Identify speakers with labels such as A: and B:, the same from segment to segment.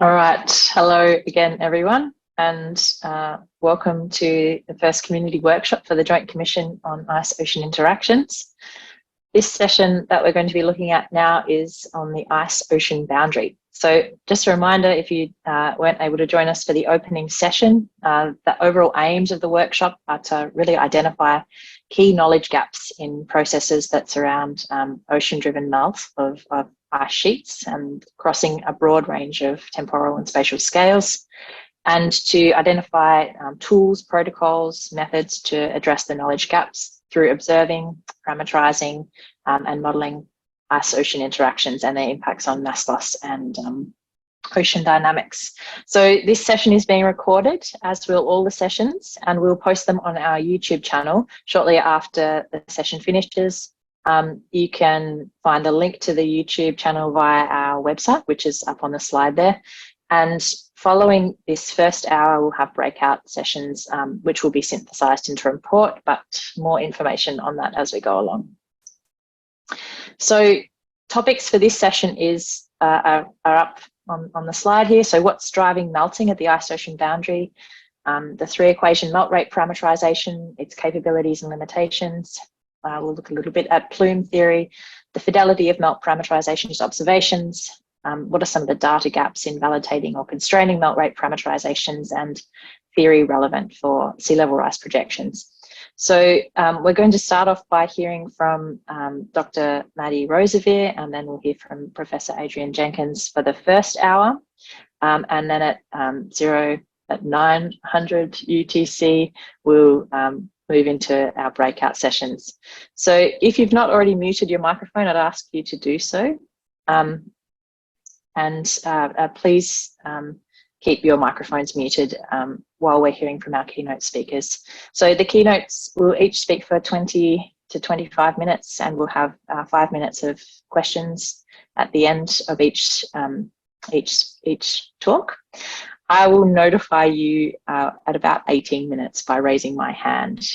A: All right, hello again, everyone, and welcome to the first community workshop for the Joint Commission on Ice-Ocean Interactions. This session that we're going to be looking at now is on the ice-ocean boundary. So just a reminder, if you weren't able to join us for the opening session, the overall aims of the workshop are to really identify key knowledge gaps in processes that surround ocean-driven melt of ice sheets and crossing a broad range of temporal and spatial scales, and to identify tools, protocols, methods to address the knowledge gaps through observing, parameterizing, and modeling ice-ocean interactions and their impacts on mass loss and ocean dynamics. So this session is being recorded, as will all the sessions, and we'll post them on our YouTube channel shortly after the session finishes. You can find a link to the YouTube channel via our website, which is up on the slide there. And following this first hour, we'll have breakout sessions, which will be synthesized into a report, but more information on that as we go along. So topics for this session are up on the slide here. So what's driving melting at the ice-ocean boundary, the three-equation melt rate parameterization, its capabilities and limitations. We'll look a little bit at plume theory, the fidelity of melt parameterization's observations, what are some of the data gaps in validating or constraining melt rate parameterizations, and theory relevant for sea level rise projections. So we're going to start off by hearing from Dr. Madi Rosevear, and then we'll hear from Professor Adrian Jenkins for the first hour. And then at 900 UTC, we'll move into our breakout sessions. So if you've not already muted your microphone, I'd ask you to do so. Please keep your microphones muted while we're hearing from our keynote speakers. So the keynotes will each speak for 20 to 25 minutes, and we'll have 5 minutes of questions at the end of each talk. I will notify you at about 18 minutes by raising my hand,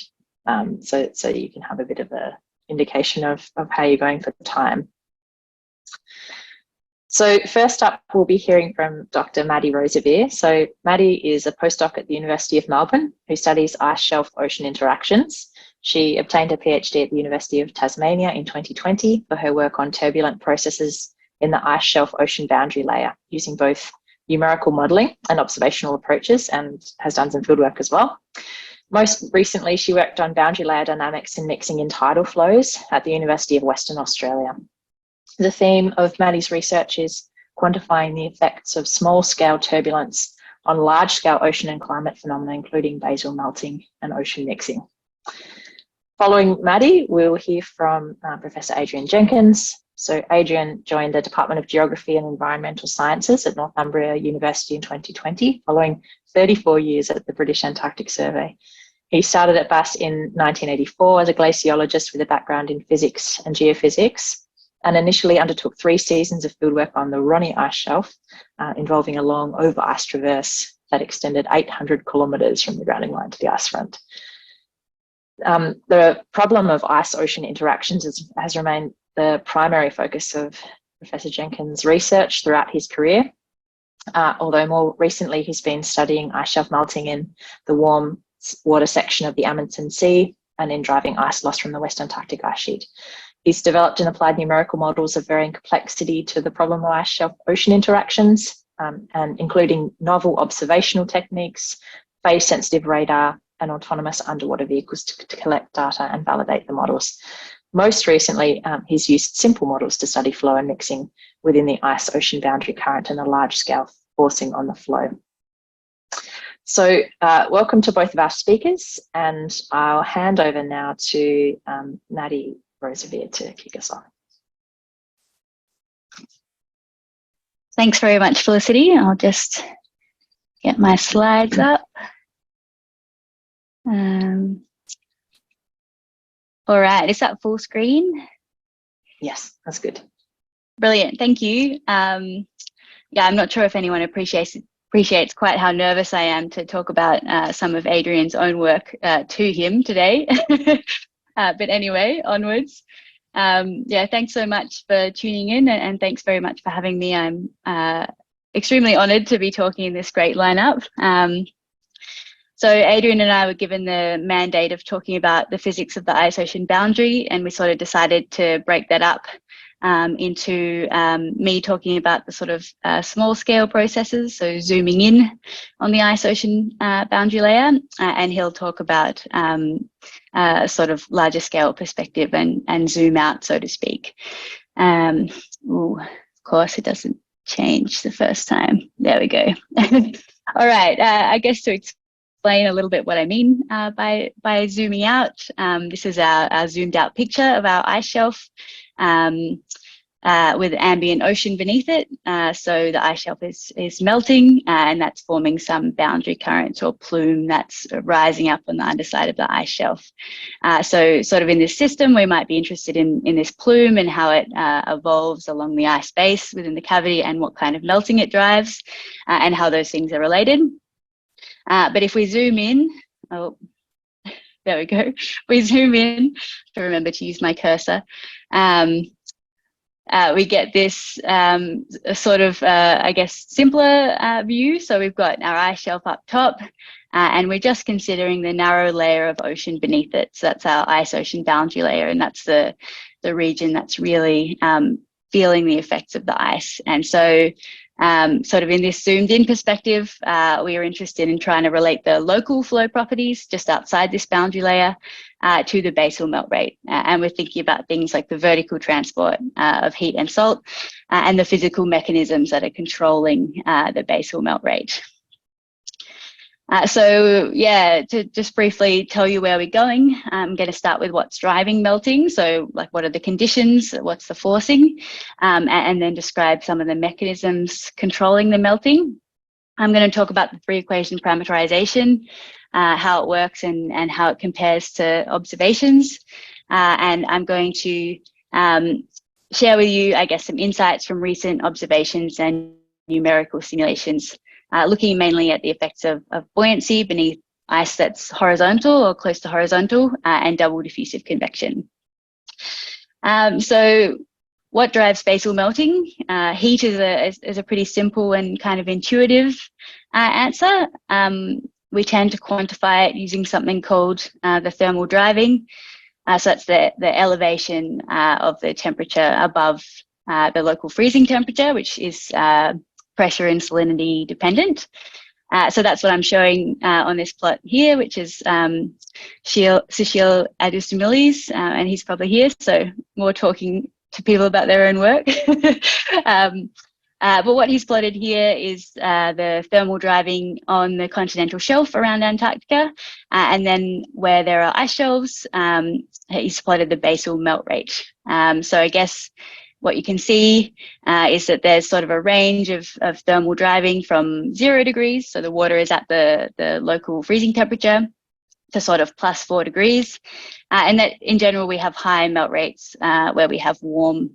A: so you can have a bit of an indication of how you're going for the time. So first up, we'll be hearing from Dr. Madi Rosevear. So Madi is a postdoc at the University of Melbourne who studies ice shelf ocean interactions. She obtained a PhD at the University of Tasmania in 2020 for her work on turbulent processes in the ice shelf ocean boundary layer, using both numerical modelling and observational approaches, and has done some fieldwork as well. Most recently, she worked on boundary layer dynamics and mixing in tidal flows at the University of Western Australia. The theme of Madi's research is quantifying the effects of small-scale turbulence on large-scale ocean and climate phenomena, including basal melting and ocean mixing. Following Madi, we'll hear from Professor Adrian Jenkins. So Adrian joined the Department of Geography and Environmental Sciences at Northumbria University in 2020, following 34 years at the British Antarctic Survey. He started at BAS in 1984 as a glaciologist with a background in physics and geophysics, and initially undertook 3 seasons of fieldwork on the Ronnie ice shelf, involving a long over-ice traverse that extended 800 kilometres from the grounding line to the ice front. The problem of ice-ocean interactions has remained the primary focus of Professor Jenkins' research throughout his career, although more recently he's been studying ice shelf melting in the warm water section of the Amundsen Sea and in driving ice loss from the West Antarctic ice sheet. He's developed and applied numerical models of varying complexity to the problem of ice shelf ocean interactions, and including novel observational techniques, phase-sensitive radar, and autonomous underwater vehicles to collect data and validate the models. Most recently, he's used simple models to study flow and mixing within the ice-ocean boundary current and the large-scale forcing on the flow. So welcome to both of our speakers, and I'll hand over now to Madi Rosevear to kick us off.
B: Thanks very much, Felicity. I'll just get my slides up. All right, is that full screen?
A: Yes, that's good.
B: Brilliant, thank you. Yeah, I'm not sure if anyone appreciates quite how nervous I am to talk about some of Adrian's own work to him today. But anyway, onwards. Yeah, thanks so much for tuning in, and thanks very much for having me. I'm extremely honoured to be talking in this great lineup. So Adrian and I were given the mandate of talking about the physics of the ice ocean boundary, and we sort of decided to break that up into me talking about the sort of small scale processes, so zooming in on the ice ocean boundary layer, and he'll talk about sort of larger scale perspective and zoom out, so to speak. Of course, it doesn't change the first time. There we go. All right, I guess to explain a little bit what I mean by zooming out, this is our zoomed out picture of our ice shelf with ambient ocean beneath it. So the ice shelf is melting, and that's forming some boundary currents or plume that's rising up on the underside of the ice shelf. So sort of in this system, we might be interested in this plume and how it evolves along the ice base within the cavity and what kind of melting it drives and how those things are related. But if we zoom in, oh, there we go. We zoom in to remember to use my cursor. We get this sort of, I guess, simpler view. So we've got our ice shelf up top, and we're just considering the narrow layer of ocean beneath it. So that's our ice ocean boundary layer, and that's the region that's really feeling the effects of the ice. And so sort of in this zoomed in perspective, we are interested in trying to relate the local flow properties just outside this boundary layer to the basal melt rate. And we're thinking about things like the vertical transport of heat and salt and the physical mechanisms that are controlling the basal melt rate. So yeah, to just briefly tell you where we're going, I'm going to start with what's driving melting. So like what are the conditions, what's the forcing, and then describe some of the mechanisms controlling the melting. I'm going to talk about the three equation parameterization, how it works and how it compares to observations. And I'm going to share with you, I guess, some insights from recent observations and numerical simulations, looking mainly at the effects of buoyancy beneath ice that's horizontal or close to horizontal and double diffusive convection. So what drives basal melting? Heat is a pretty simple and kind of intuitive answer. We tend to quantify it using something called the thermal driving. So that's the elevation of the temperature above the local freezing temperature, which is pressure and salinity dependent. So that's what I'm showing on this plot here, which is Sushil Adusimilis, and he's probably here, so more talking to people about their own work. But what he's plotted here is the thermal driving on the continental shelf around Antarctica, and then where there are ice shelves, he's plotted the basal melt rate. So I guess what you can see is that there's sort of a range of thermal driving from 0 degrees, so the water is at the local freezing temperature, to sort of +4 degrees. And that in general, we have high melt rates where we have warm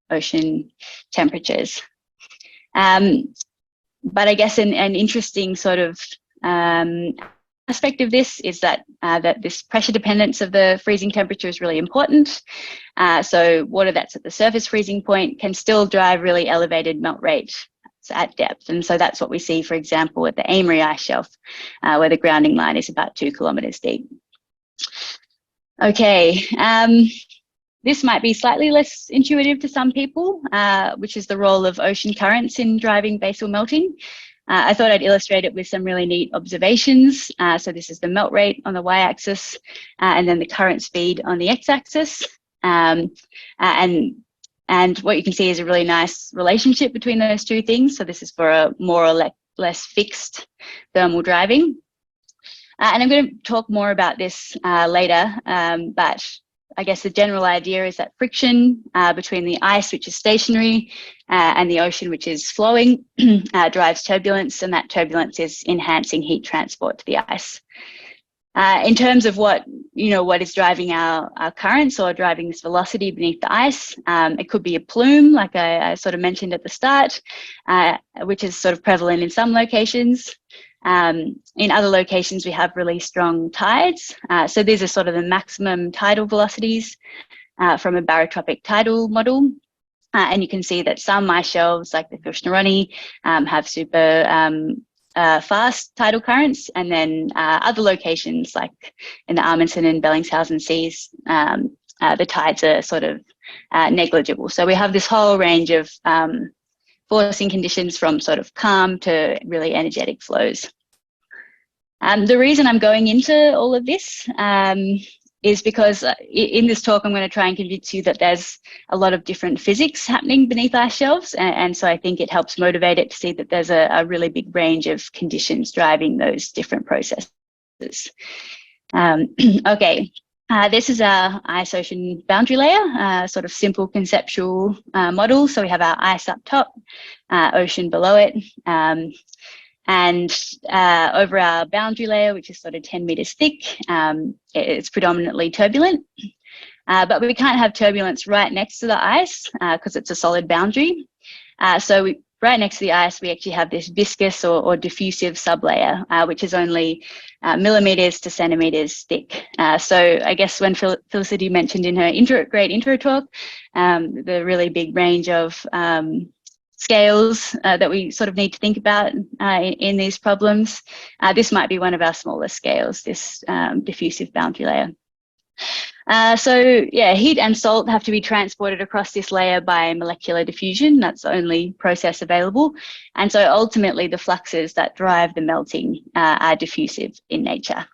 B: ocean temperatures. But I guess an interesting sort of aspect of this is that that this pressure dependence of the freezing temperature is really important. So water that's at the surface freezing point can still drive really elevated melt rate at depth. And so that's what we see, for example, at the Amory ice shelf, where the grounding line is about 2 kilometers deep. Okay, this might be slightly less intuitive to some people, which is the role of ocean currents in driving basal melting. I thought I'd illustrate it with some really neat observations. So this is the melt rate on the y-axis, and then the current speed on the x-axis. And what you can see is a really nice relationship between those two things. So this is for a more or less fixed thermal driving. And I'm going to talk more about this later, but I guess the general idea is that friction between the ice, which is stationary, and the ocean, which is flowing, drives turbulence, and that turbulence is enhancing heat transport to the ice. In terms of what is driving our currents or driving this velocity beneath the ice, it could be a plume, like I sort of mentioned at the start, which is sort of prevalent in some locations. In other locations, we have really strong tides. So these are sort of the maximum tidal velocities from a barotropic tidal model. And you can see that some ice shelves, like the Filchneroni, have super fast tidal currents, and then other locations, like in the Amundsen and Bellingshausen seas, the tides are sort of negligible. So we have this whole range of forcing conditions from sort of calm to really energetic flows. The reason I'm going into all of this is because in this talk, I'm going to try and convince you that there's a lot of different physics happening beneath ice shelves. And so I think it helps motivate it to see that there's a really big range of conditions driving those different processes. Okay, this is our ice-ocean boundary layer, sort of simple conceptual model. So we have our ice up top, ocean below it. And over our boundary layer, which is sort of 10 meters thick, it's predominantly turbulent. But we can't have turbulence right next to the ice because it's a solid boundary. Right next to the ice, we actually have this viscous or diffusive sublayer, which is only millimeters to centimeters thick. So I guess when Felicity mentioned in her great intro talk, the really big range of scales that we sort of need to think about in these problems. This might be one of our smaller scales, this diffusive boundary layer. So yeah, heat and salt have to be transported across this layer by molecular diffusion. That's the only process available. And so ultimately the fluxes that drive the melting are diffusive in nature.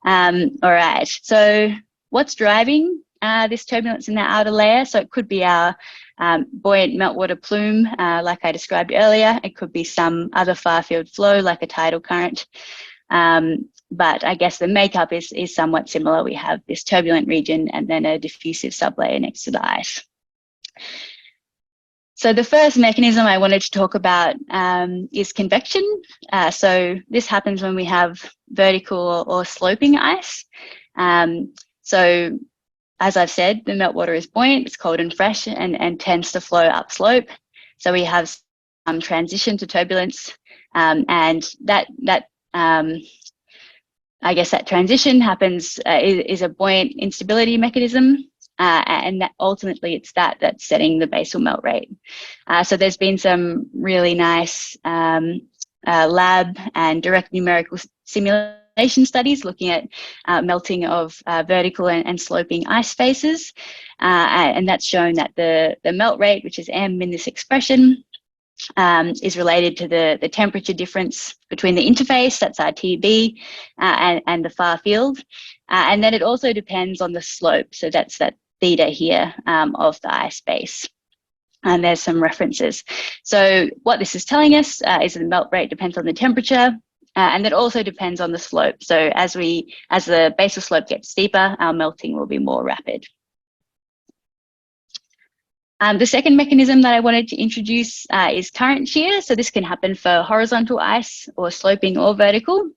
B: All right, so what's driving this turbulence in the outer layer? So it could be our buoyant meltwater plume, like I described earlier. It could be some other far-field flow, like a tidal current. But I guess the makeup is somewhat similar. We have this turbulent region and then a diffusive sublayer next to the ice. So the first mechanism I wanted to talk about is convection. So this happens when we have vertical or sloping ice. So as I've said, the meltwater is buoyant, it's cold and fresh, and tends to flow upslope. So we have some transition to turbulence, and that I guess that transition happens is a buoyant instability mechanism, and that ultimately it's that's setting the basal melt rate. So there's been some really nice lab and direct numerical simulation studies looking at melting of vertical and sloping ice faces, and that's shown that the melt rate, which is m in this expression, is related to the temperature difference between the interface, that's our TB, and the far field. And then it also depends on the slope, so that's that theta here of the ice base. And there's some references. So what this is telling us is that the melt rate depends on the temperature, and that also depends on the slope. So as the basal slope gets steeper, our melting will be more rapid. The second mechanism that I wanted to introduce is current shear. So this can happen for horizontal ice or sloping or vertical.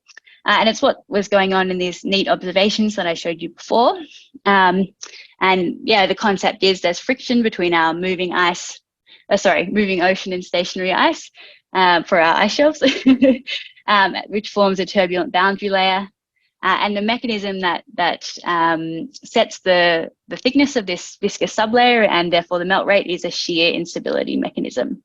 B: And it's what was going on in these neat observations that I showed you before. And yeah, the concept is there's friction between our moving ocean and stationary ice for our ice shelves, which forms a turbulent boundary layer. And the mechanism that sets the thickness of this viscous sublayer and therefore the melt rate is a shear instability mechanism.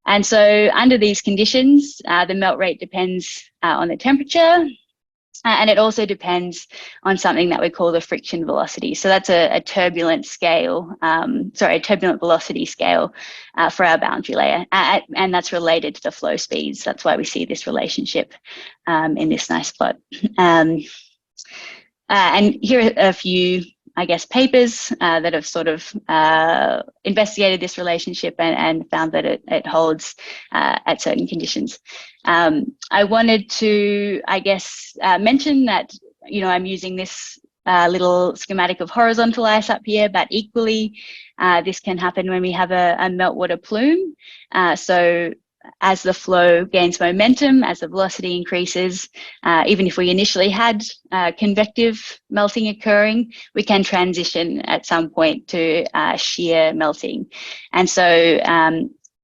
B: And so under these conditions, the melt rate depends on the temperature, and it also depends on something that we call the friction velocity. So that's a turbulent scale, a turbulent velocity scale for our boundary layer, and that's related to the flow speeds. That's why we see this relationship in this nice plot. And here are a few, I guess, papers that have sort of investigated this relationship and found that it holds at certain conditions. I wanted to, I guess, mention that, I'm using this little schematic of horizontal ice up here, but equally, this can happen when we have a meltwater plume. So as the flow gains momentum, as the velocity increases, even if we initially had convective melting occurring, we can transition at some point to shear melting. And so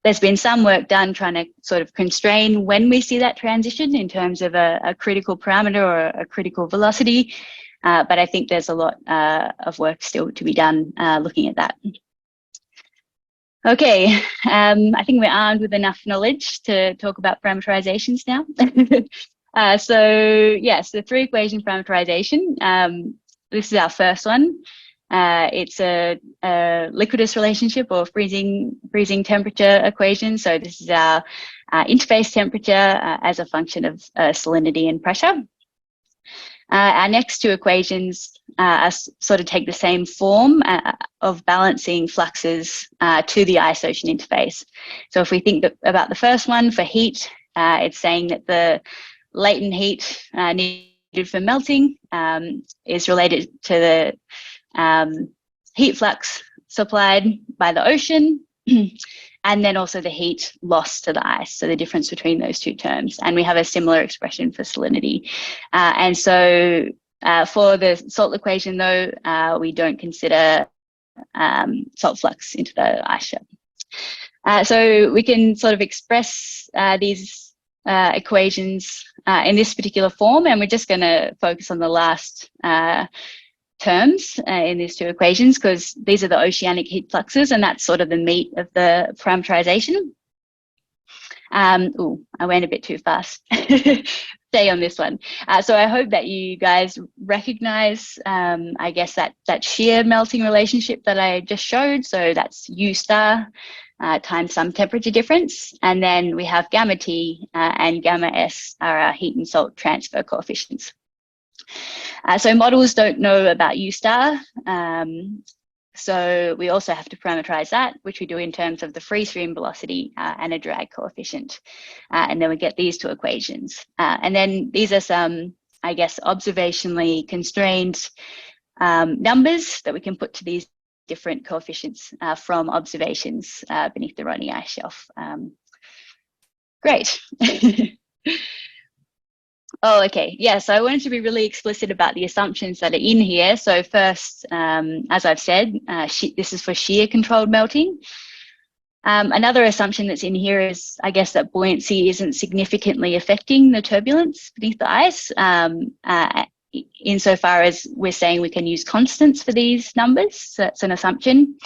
B: there's been some work done trying to sort of constrain when we see that transition in terms of a critical parameter or a critical velocity. But I think there's a lot of work still to be done looking at that. Okay, I think we're armed with enough knowledge to talk about parameterizations now. So yes, the three equation parameterization. This is our first one. It's a liquidus relationship or freezing temperature equation. So this is our interface temperature as a function of salinity and pressure. Our next two equations sort of take the same form of balancing fluxes to the ice-ocean interface. So if we think about the first one for heat, it's saying that the latent heat needed for melting is related to the heat flux supplied by the ocean, and then also the heat lost to the ice, so the difference between those two terms. And we have a similar expression for salinity. And so for the salt equation, though, we don't consider salt flux into the ice shelf. So we can sort of express these equations in this particular form, and we're just going to focus on the last terms in these two equations because these are the oceanic heat fluxes, and that's sort of the meat of the parameterization. Oh, I went a bit too fast. Stay on this one. So I hope that you guys recognize, I guess, that shear melting relationship that I just showed. So that's U star times some temperature difference. And then we have gamma T and gamma S are our heat and salt transfer coefficients. So models don't know about U star. So we also have to parameterize that, which we do in terms of the free stream velocity and a drag coefficient. And then we get these two equations. And then these are some, I guess, observationally constrained numbers that we can put to these different coefficients from observations beneath the Rodney ice shelf. Great. Oh, okay. Yeah, so I wanted to be really explicit about the assumptions that are in here. So first, as I've said, this is for shear controlled melting. Another assumption that's in here is, I guess, that buoyancy isn't significantly affecting the turbulence beneath the ice, insofar as we're saying we can use constants for these numbers. So that's an assumption.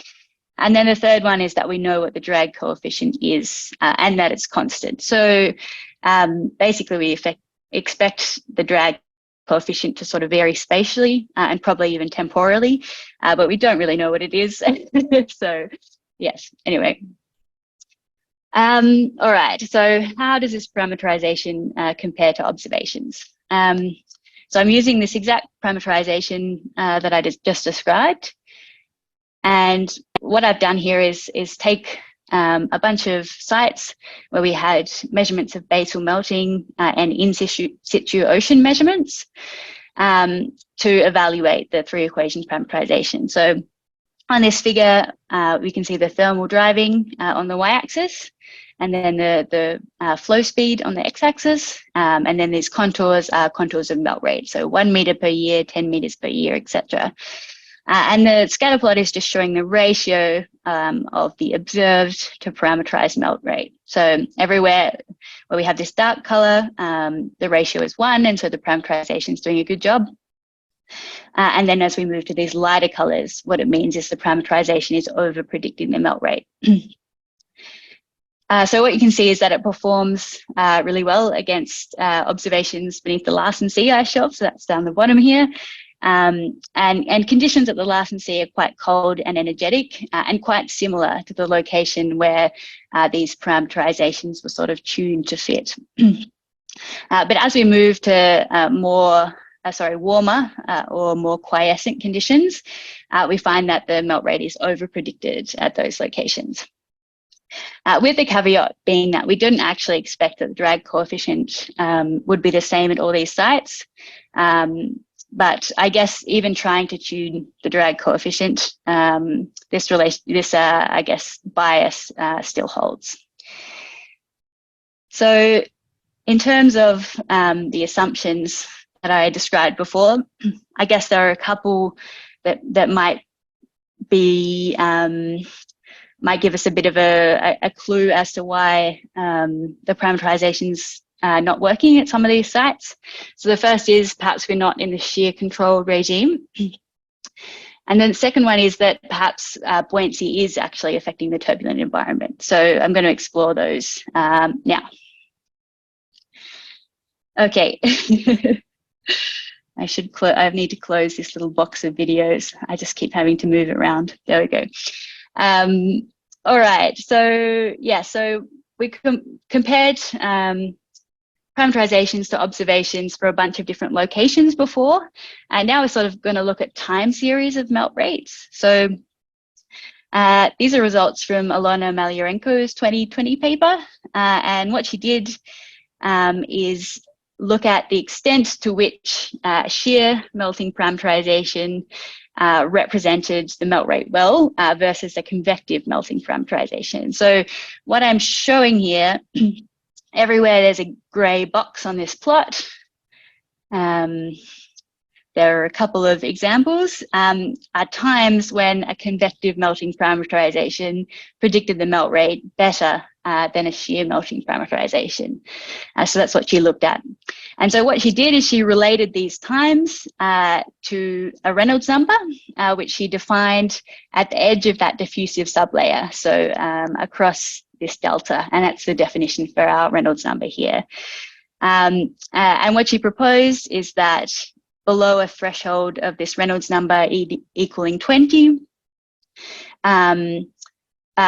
B: And then the third one is that we know what the drag coefficient is and that it's constant. So basically we expect the drag coefficient to sort of vary spatially and probably even temporally, but we don't really know what it is. So yes, anyway. All right, so how does this parameterization compare to observations? So I'm using this exact parameterization that I just described. And what I've done here is take a bunch of sites where we had measurements of basal melting and in situ ocean measurements to evaluate the three equations parameterization. So on this figure, we can see the thermal driving on the y-axis, and then the flow speed on the x-axis, and then these contours are contours of melt rate. So 1 meter per year, 10 meters per year, etc. And the scatter plot is just showing the ratio of the observed to parameterized melt rate. So everywhere where we have this dark color, the ratio is 1, and so the parameterization is doing a good job. And then as we move to these lighter colors, what it means is the parameterization is over predicting the melt rate. So what you can see is that it performs really well against observations beneath the Larsen C ice shelf. So that's down the bottom here. And conditions at the Larsen C are quite cold and energetic and quite similar to the location where these parameterizations were sort of tuned to fit. But as we move to warmer or more quiescent conditions, we find that the melt rate is over-predicted at those locations. With the caveat being that we didn't actually expect that the drag coefficient would be the same at all these sites. But I guess even trying to tune the drag coefficient, this I guess, bias still holds. So in terms of the assumptions that I described before, I guess there are a couple that might be might give us a bit of a clue as to why the parameterization's not working at some of these sites. So the first is perhaps we're not in the shear control regime. And then the second one is that perhaps buoyancy is actually affecting the turbulent environment. So I'm going to explore those now. Okay. I need to close this little box of videos. I just keep having to move it around. There we go. All right. So yeah, so we compared parameterizations to observations for a bunch of different locations before. And now we're sort of going to look at time series of melt rates. So these are results from Alona Malyarenko's 2020 paper. And what she did is look at the extent to which shear melting parameterization represented the melt rate well versus a convective melting parameterization. So what I'm showing here, everywhere there's a gray box on this plot. There are a couple of examples at times when a convective melting parameterization predicted the melt rate better than a shear melting parameterization. So that's what she looked at. And so what she did is she related these times to a Reynolds number, which she defined at the edge of that diffusive sublayer. So across this delta, and that's the definition for our Reynolds number here. And what she proposed is that below a threshold of this Reynolds number equaling 20,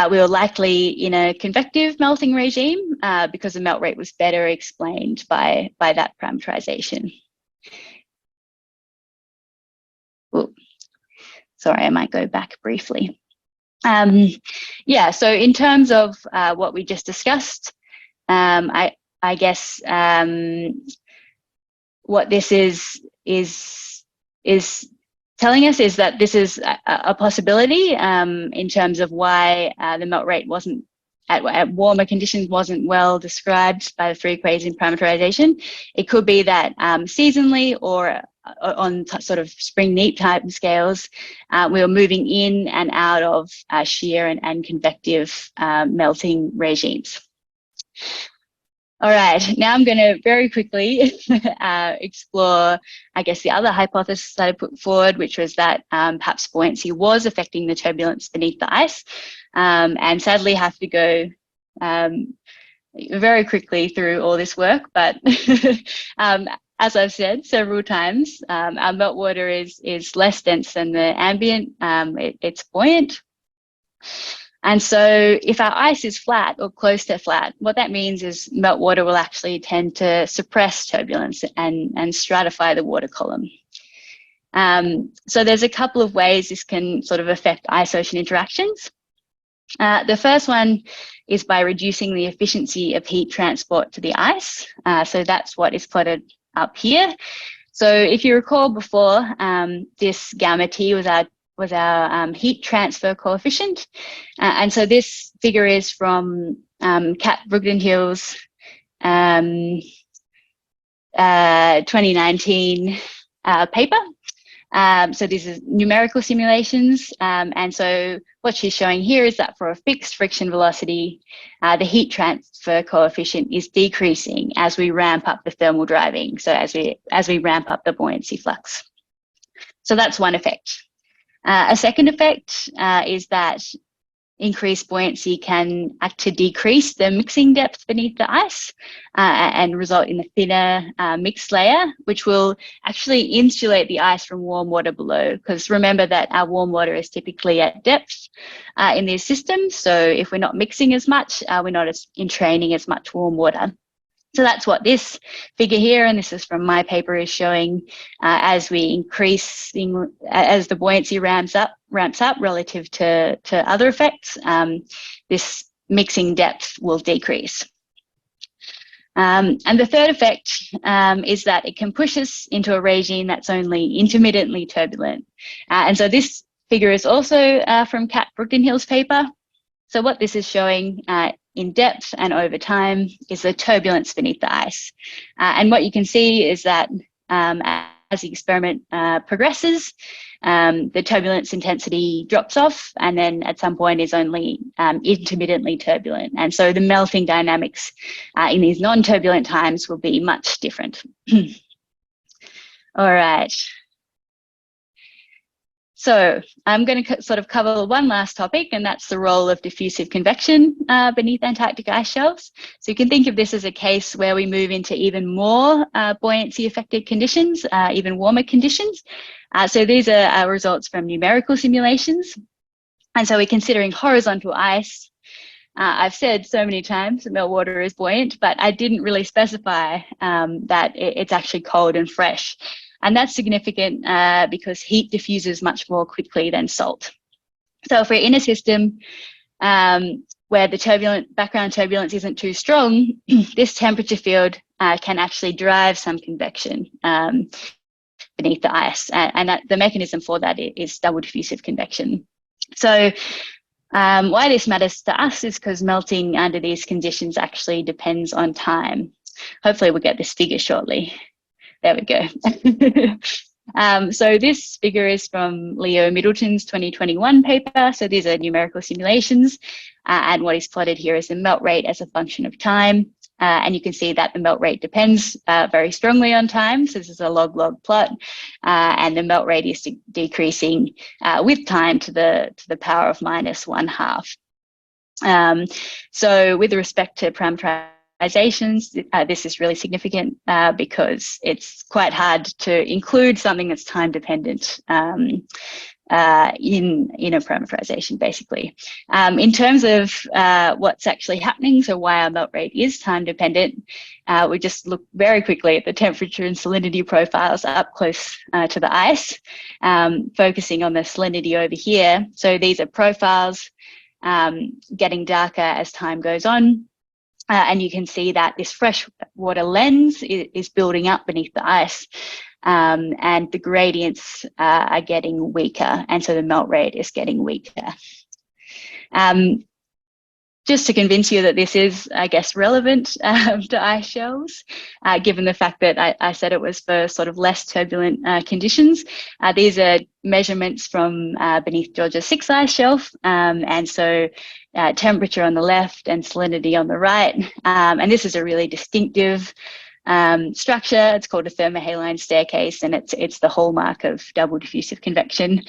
B: we were likely in a convective melting regime because the melt rate was better explained by that parameterization. Ooh, sorry, I might go back briefly. Yeah, so in terms of what we just discussed, I guess what this is telling us is that this is a possibility in terms of why the melt rate wasn't at warmer conditions wasn't well described by the three equation parameterization. It could be that seasonally or on sort of spring neap type scales, we were moving in and out of shear and convective melting regimes. All right, now I'm going to very quickly explore, I guess, the other hypothesis that I put forward, which was that perhaps buoyancy was affecting the turbulence beneath the ice. And sadly have to go very quickly through all this work, but as I've said several times, our meltwater is less dense than the ambient, it's buoyant. And so if our ice is flat or close to flat, what that means is meltwater will actually tend to suppress turbulence and stratify the water column. So there's a couple of ways this can sort of affect ice-ocean interactions. The first one is by reducing the efficiency of heat transport to the ice. So that's what is plotted up here. So if you recall before, this gamma T was our heat transfer coefficient. And so this figure is from Kat Brugdenhill's 2019 paper. So these are numerical simulations. And so what she's showing here is that for a fixed friction velocity, the heat transfer coefficient is decreasing as we ramp up the thermal driving. So as we ramp up the buoyancy flux. So that's one effect. A second effect is that increased buoyancy can act to decrease the mixing depth beneath the ice and result in a thinner mixed layer, which will actually insulate the ice from warm water below. Because remember that our warm water is typically at depth in these systems. So if we're not mixing as much, we're not entraining as much warm water. So that's what this figure here, and this is from my paper, is showing as the buoyancy ramps up relative to other effects, this mixing depth will decrease. And the third effect is that it can push us into a regime that's only intermittently turbulent. And so this figure is also from Kat Brugdenhill's paper. So what this is showing in depth and over time is the turbulence beneath the ice. And what you can see is that as the experiment progresses, the turbulence intensity drops off and then at some point is only intermittently turbulent. And so the melting dynamics in these non-turbulent times will be much different. All right. So I'm going to sort of cover one last topic, and that's the role of diffusive convection beneath Antarctic ice shelves. So you can think of this as a case where we move into even more buoyancy affected conditions, even warmer conditions. So these are our results from numerical simulations. And so we're considering horizontal ice. I've said so many times that meltwater is buoyant, but I didn't really specify that it's actually cold and fresh. And that's significant because heat diffuses much more quickly than salt. So if we're in a system where the background turbulence isn't too strong, this temperature field can actually drive some convection beneath the ice. And the mechanism for that is double diffusive convection. So why this matters to us is because melting under these conditions actually depends on time. Hopefully we'll get this figure shortly. There we go. So this figure is from Leo Middleton's 2021 paper. So these are numerical simulations. And what is plotted here is the melt rate as a function of time. And you can see that the melt rate depends very strongly on time. So this is a log-log plot. And the melt rate is decreasing with time to the power of -1/2. So with respect to parameterizations, this is really significant because it's quite hard to include something that's time dependent in a parameterization, basically. In terms of what's actually happening, so why our melt rate is time dependent, we just look very quickly at the temperature and salinity profiles up close to the ice, focusing on the salinity over here. So these are profiles getting darker as time goes on. And you can see that this freshwater lens is building up beneath the ice, and the gradients are getting weaker, and so the melt rate is getting weaker. Just to convince you that this is, I guess, relevant to ice shelves, given the fact that I said it was for sort of less turbulent conditions. These are measurements from beneath Georgia 6 ice shelf, and so temperature on the left and salinity on the right. And this is a really distinctive structure. It's called a thermohaline staircase, and it's the hallmark of double diffusive convection.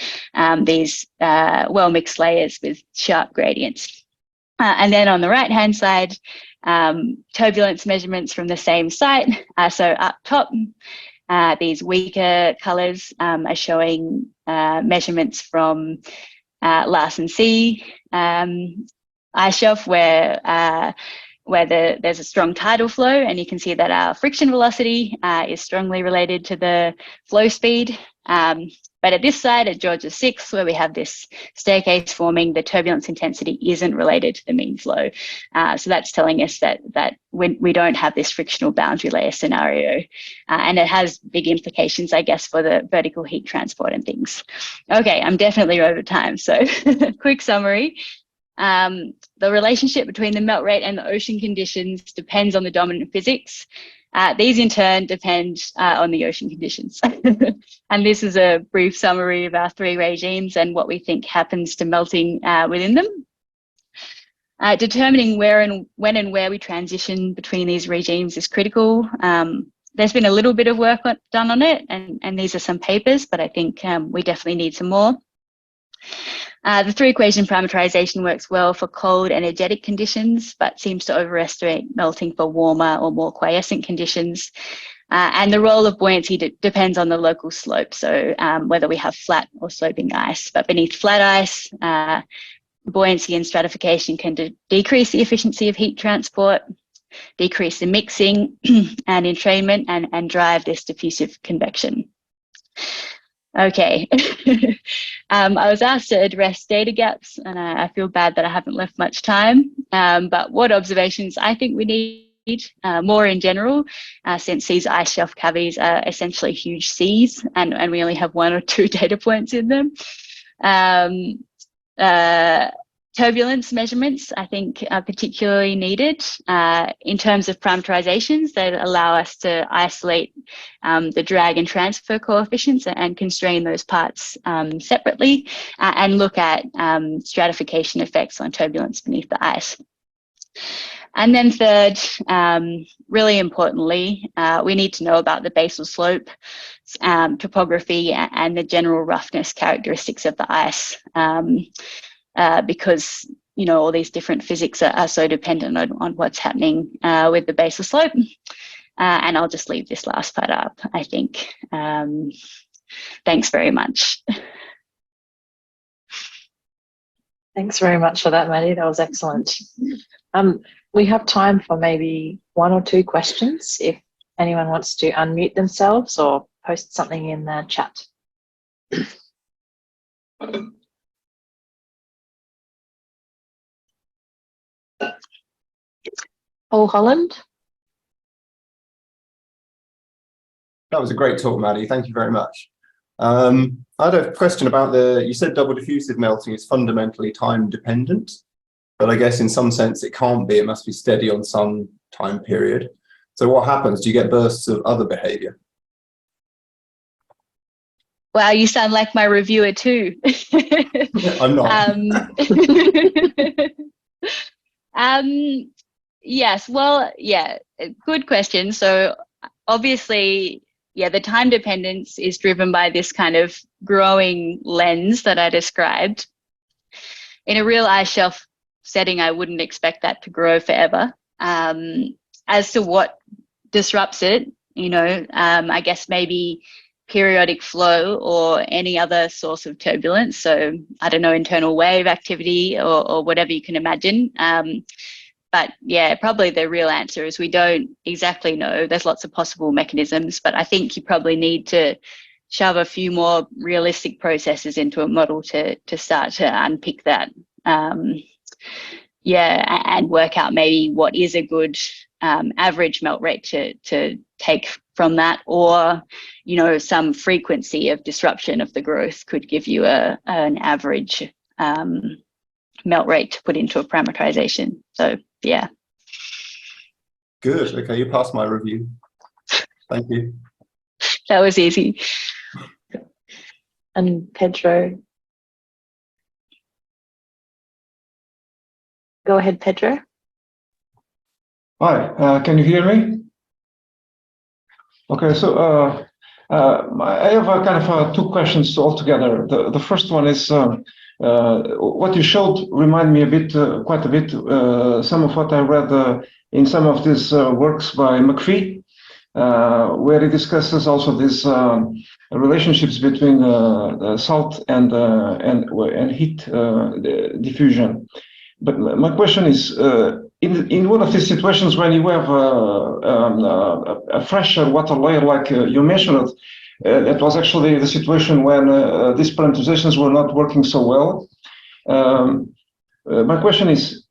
B: These well-mixed layers with sharp gradients. And then on the right-hand side, turbulence measurements from the same site. So up top, these weaker colours are showing measurements from Larsen C ice shelf, where there's a strong tidal flow, and you can see that our friction velocity is strongly related to the flow speed. But at this side, at Georgia 6, where we have this staircase forming, the turbulence intensity isn't related to the mean flow. So that's telling us that we don't have this frictional boundary layer scenario. And it has big implications, I guess, for the vertical heat transport and things. Okay, I'm definitely over time. So quick summary. The relationship between the melt rate and the ocean conditions depends on the dominant physics. These in turn depend on the ocean conditions. And this is a brief summary of our 3 regimes and what we think happens to melting within them. Determining when and where we transition between these regimes is critical. There's been a little bit of work done on it, and these are some papers, but I think we definitely need some more. The 3-equation parameterization works well for cold energetic conditions, but seems to overestimate melting for warmer or more quiescent conditions. And the role of buoyancy depends on the local slope, so whether we have flat or sloping ice. But beneath flat ice, buoyancy and stratification can decrease the efficiency of heat transport, decrease the mixing and entrainment, and drive this diffusive convection. Okay, I was asked to address data gaps, and I feel bad that I haven't left much time, but what observations I think we need more in general, since these ice shelf cavities are essentially huge seas, and we only have 1 or 2 data points in them. Turbulence measurements, I think, are particularly needed in terms of parameterizations that allow us to isolate the drag and transfer coefficients and constrain those parts separately, and look at stratification effects on turbulence beneath the ice. And then third, really importantly, we need to know about the basal slope, topography, and the general roughness characteristics of the ice, because all these different physics are so dependent on what's happening with the basal slope. And I'll just leave this last part up, I think. Thanks very much.
A: Thanks very much for that, Madi. That was excellent. We have time for maybe 1 or 2 questions if anyone wants to unmute themselves or post something in the chat. Paul Holland.
C: That was a great talk, Madi. Thank you very much. I had a question about you said double diffusive melting is fundamentally time dependent, but I guess in some sense it can't be. It must be steady on some time period. So what happens? Do you get bursts of other behavior?
B: Wow, you sound like my reviewer too.
C: I'm not.
B: Yes, well, yeah, good question. So obviously, yeah, the time dependence is driven by this kind of growing lens that I described. In a real ice shelf setting, I wouldn't expect that to grow forever. As to what disrupts it, I guess maybe periodic flow or any other source of turbulence. So I don't know, internal wave activity or whatever you can imagine. But yeah, probably the real answer is we don't exactly know. There's lots of possible mechanisms, but I think you probably need to shove a few more realistic processes into a model to start to unpick that. Yeah, and work out maybe what is a good average melt rate to take from that, or some frequency of disruption of the growth could give you an average melt rate to put into a parameterization. So yeah.
C: Good. Okay, you passed my review. Thank you.
B: That was easy.
A: And Pedro. Go ahead, Pedro.
D: Hi, can you hear me? Okay, so I have a kind of 2 questions altogether. The first one is what you showed remind me quite a bit, some of what I read in some of these works by McPhee, where he discusses also these relationships between salt and heat diffusion. But my question is, in one of these situations when you have a fresher water layer, like you mentioned, that was actually the situation when these parameterizations were not working so well. My question is,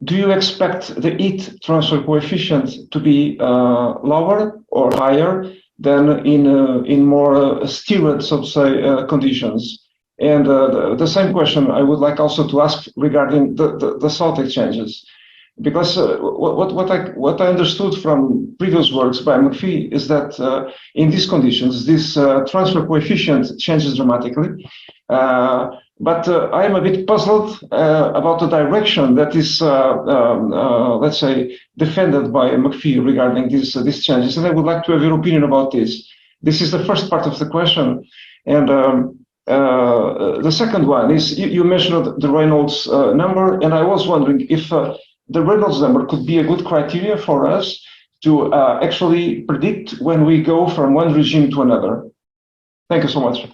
D: do you expect the heat transfer coefficient to be lower or higher than in more stirred, so to say, conditions? And the same question I would like also to ask regarding the salt exchanges, because what I understood from previous works by McPhee is that in these conditions, this transfer coefficient changes dramatically. But I am a bit puzzled about the direction that is, let's say, defended by McPhee regarding these changes, and I would like to have your opinion about this. This is the first part of the question, and the second one is you mentioned the Reynolds number, and I was wondering if the Reynolds number could be a good criteria for us to actually predict when we go from one regime to another. Thank you so much.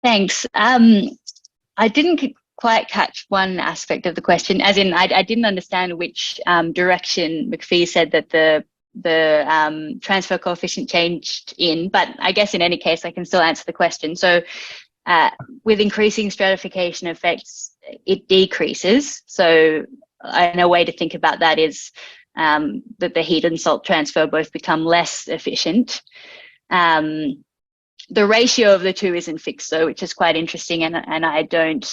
B: Thanks. I didn't quite catch one aspect of the question, as in I didn't understand which direction McPhee said that the transfer coefficient changed in, but I guess in any case I can still answer the question. So with increasing stratification effects, it decreases. So and a way to think about that is that the heat and salt transfer both become less efficient. The ratio of the two isn't fixed though, which is quite interesting, and I don't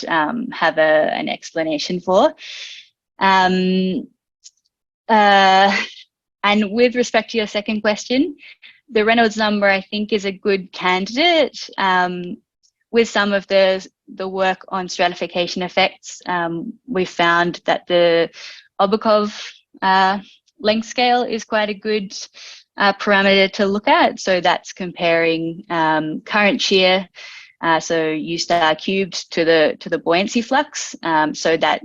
B: have an explanation for. And with respect to your second question, the Reynolds number I think is a good candidate. with some of the work on stratification effects, we found that the Obakov length scale is quite a good parameter to look at. So that's comparing current shear, so U star cubed to the buoyancy flux. So that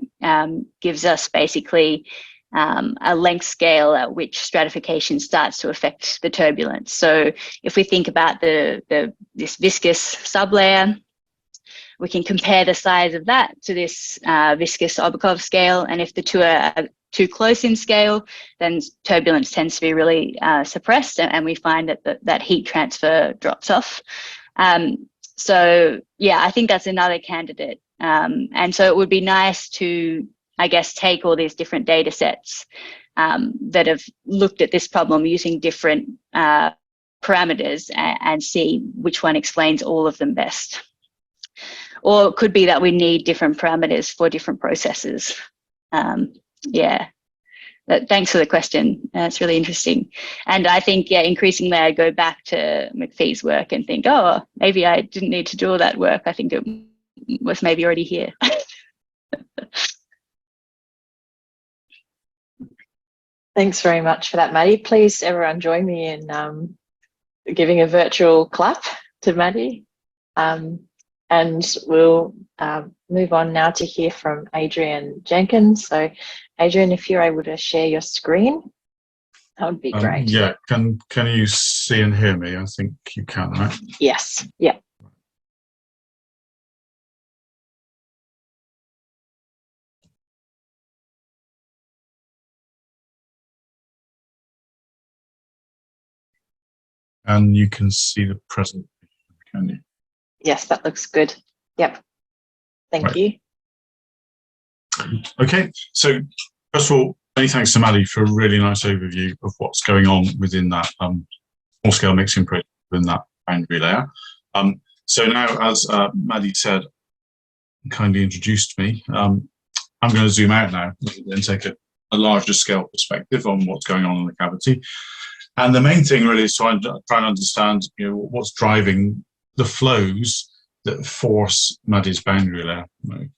B: gives us basically a length scale at which stratification starts to affect the turbulence. So if we think about this viscous sublayer, we can compare the size of that to this viscous Obakov scale, and if the two are too close in scale, then turbulence tends to be really suppressed, and we find that heat transfer drops off. So yeah, I think that's another candidate. And so it would be nice to, I guess, take all these different data sets that have looked at this problem using different parameters and see which one explains all of them best. Or it could be that we need different parameters for different processes. Yeah, thanks for the question. It's really interesting. And I think, yeah, increasingly I go back to McPhee's work and think, oh, maybe I didn't need to do all that work. I think it was maybe already here.
A: Thanks very much for that, Madi. Please, everyone, join me in giving a virtual clap to Madi. And we'll move on now to hear from Adrian Jenkins. So, Adrian, if you're able to share your screen, that would be great.
E: Yeah, can you see and hear me? I think you can, right?
A: Yes, yeah.
E: And you can see the presentation, can you?
A: Yes, that looks good. Yep. Thank you.
E: Okay, so first of all, many thanks to Madi for a really nice overview of what's going on within that small-scale mixing process within that boundary layer. So now, as Madi said, kindly introduced me, I'm going to zoom out now and take a larger scale perspective on what's going on in the cavity. And the main thing really is to try and understand, what's driving the flows that force Madi's boundary layer.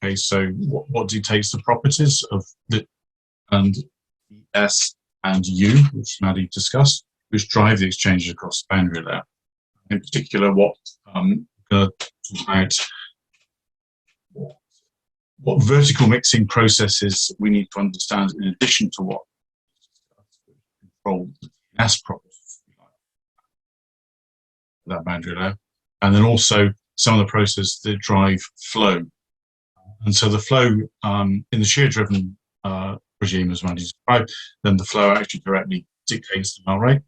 E: Okay, so what dictates the properties of the and S and U, which Madi discussed, which drive the exchanges across the boundary layer. In particular, what vertical mixing processes we need to understand in addition to what control the S properties that boundary layer, and then also some of the processes that drive flow. And so the flow in the shear-driven regime, as Madi described, then the flow actually directly dictates the null rate.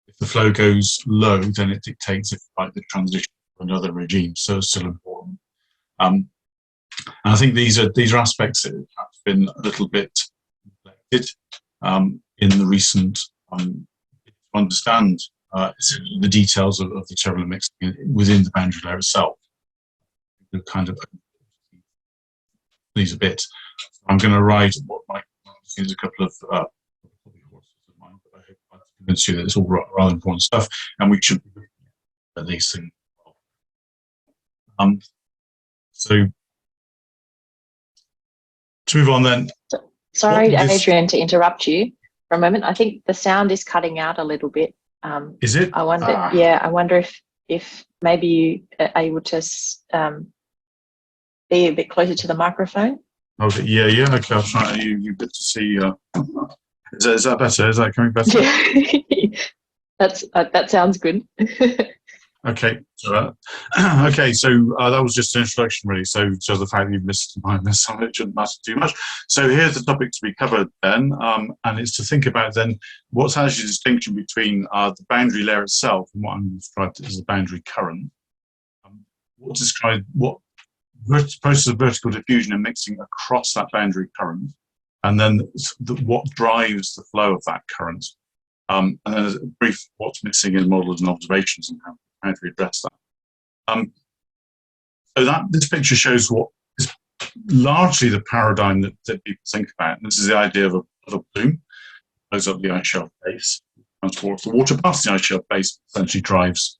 E: If the flow goes low, then it dictates, if you like, the transition to another regime. So it's still important. And I think these are aspects that have been a little bit neglected in the recent to understand the details of the turbulent mixing within the boundary layer itself. Kind of these a bit. I'm going to ride what might seem a couple of horses of mine, but I hope I've convinced you that it's all rather important stuff, and we should be looking at these things. So to move on then.
A: Sorry, Adrian, to interrupt you for a moment. I think the sound is cutting out a little bit.
E: Is it?
A: I wonder. Yeah, I wonder if maybe you are able to be a bit closer to the microphone.
E: Okay. Yeah. Okay. I'll try. You get to see. Is that better? Is that coming better?
A: Yeah. That sounds good.
E: Okay. So, okay. So that was just an introduction, really. So the fact that you've missed my miss on it shouldn't matter too much. So here's the topic to be covered then, and it's to think about then what's actually the distinction between the boundary layer itself and what I'm described as the boundary current. What process of vertical diffusion and mixing across that boundary current, and then what drives the flow of that current, and then a brief what's missing in models and observations and how do we address that. So this picture shows what is largely the paradigm that people think about. And this is the idea of a plume, goes up the ice shelf base, transports the water past the ice shelf base, essentially drives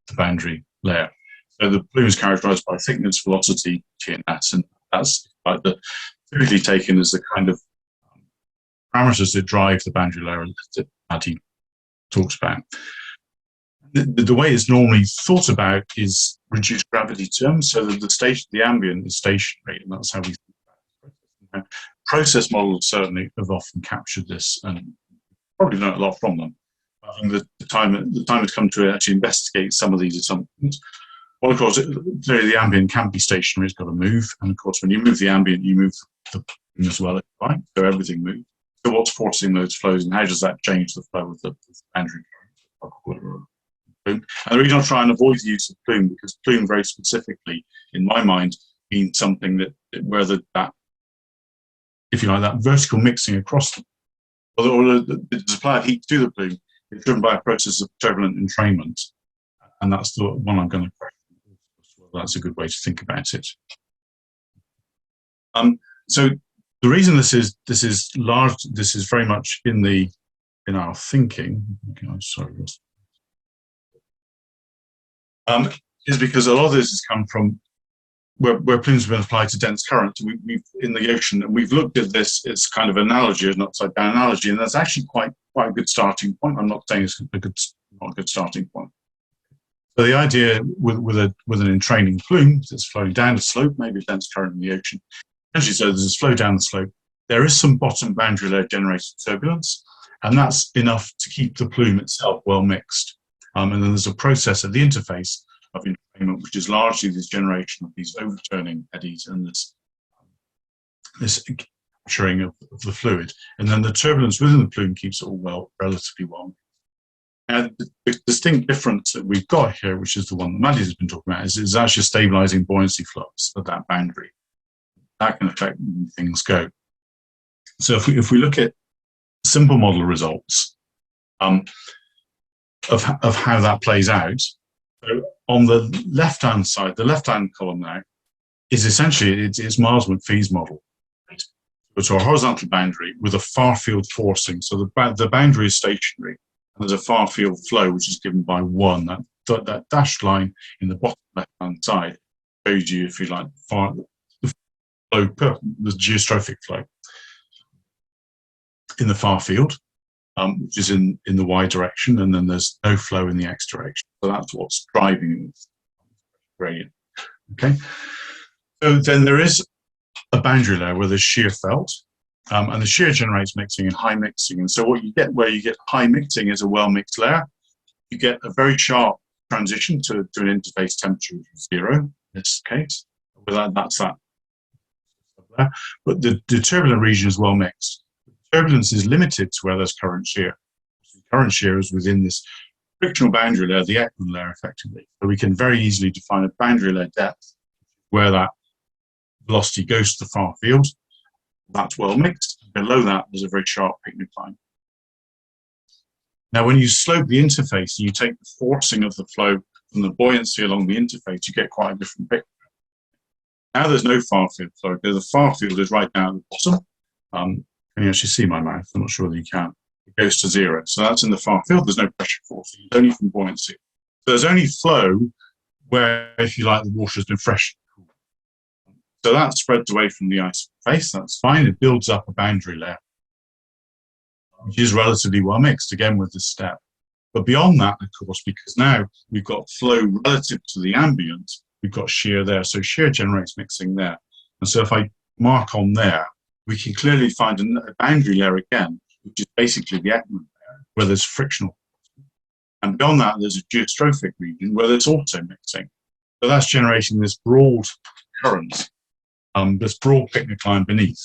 E: the boundary layer. So the plume is characterized by thickness, velocity, TNS, and that's like typically taken as the kind of parameters that drive the boundary layer that Madi talks about. The way it's normally thought about is reduced gravity terms, so that the ambient is stationary, and that's how we think about it. Process models certainly have often captured this, and probably learned a lot from them. I think the time has come to actually investigate some of these assumptions. Well, of course, clearly the ambient can't be stationary; it's got to move, and of course, when you move the ambient, you move the plume as well, right? So everything moves. So what's forcing those flows, and how does that change the flow of the boundary current? And the reason I try and avoid the use of plume, because plume very specifically, in my mind, means something that where that, if you like, that vertical mixing across them, or the supply of heat to the plume is driven by a process of turbulent entrainment, and that's the one I'm going to question. That's a good way to think about it. So the reason this is large, this is very much in our thinking. Okay, I'm sorry. Is because a lot of this has come from where plumes have been applied to dense current. We've in the ocean, and we've looked at this as kind of analogy, an upside down analogy, and that's actually quite a good starting point. I'm not saying it's not a good starting point. So the idea with an entraining plume that's flowing down the slope, maybe a dense current in the ocean, essentially, so there's a flow down the slope. There is some bottom boundary layer generated turbulence, and that's enough to keep the plume itself well mixed. And then there's a process at the interface of entrainment, which is largely this generation of these overturning eddies and this capturing of the fluid. And then the turbulence within the plume keeps it all relatively well. And the distinct difference that we've got here, which is the one that Madi has been talking about, is actually stabilizing buoyancy flux at that boundary. That can affect things go. So if we look at simple model results, of how that plays out. So on the left-hand side, the left-hand column now is essentially it's Miles-McPhee's model. So a horizontal boundary with a far-field forcing. So the boundary is stationary, and there's a far-field flow which is given by 1. That dashed line in the bottom left-hand side shows you, if you like, the flow, the geostrophic flow in the far field. Which is in the y direction, and then there's no flow in the x direction. So that's what's driving this gradient. Okay. So then there is a boundary layer where there's shear felt, and the shear generates mixing and high mixing. And so what you get where you get high mixing is a well-mixed layer. You get a very sharp transition to an interface temperature of 0 in this case. That's that. But the turbulent region is well mixed. Turbulence is limited to where there's current shear. Current shear is within this frictional boundary layer, the Ekman layer, effectively. So we can very easily define a boundary layer depth where that velocity goes to the far field. That's well mixed. Below that, there's a very sharp picnic line. Now, when you slope the interface and you take the forcing of the flow from the buoyancy along the interface, you get quite a different picture. Now there's no far field flow. The far field is right down at the bottom. Can you actually see my mouth? I'm not sure that you can. It goes to 0. So that's in the far field. There's no pressure force. It's only from buoyancy. So there's only flow where, if you like, the water has been fresh. So that spreads away from the ice face. That's fine. It builds up a boundary layer, which is relatively well mixed, again, with this step. But beyond that, of course, because now we've got flow relative to the ambient, we've got shear there. So shear generates mixing there. And so if I mark on there, we can clearly find a boundary layer again, which is basically the Ekman layer, where there's frictional. And beyond that, there's a geostrophic region where there's also mixing. So that's generating this broad current, this broad picnic line beneath.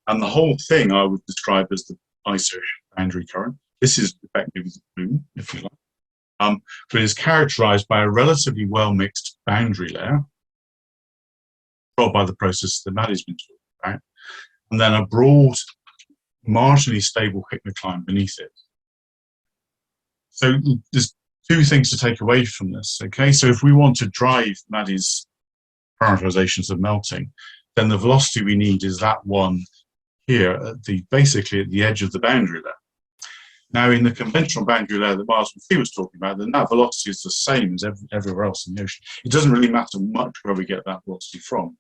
E: And the whole thing I would describe as the ice-ocean boundary current. This is effectively the plume, if you like. But it's characterized by a relatively well-mixed boundary layer, controlled by the process that Madi's been talking about, and then a broad, marginally stable picnic line beneath it. So there's two things to take away from this, okay? So if we want to drive Madi's parameterizations of melting, then the velocity we need is that one here, basically at the edge of the boundary there. Now, in the conventional boundary layer that Mars was talking about, then that velocity is the same as everywhere else in the ocean. It doesn't really matter much where we get that velocity from.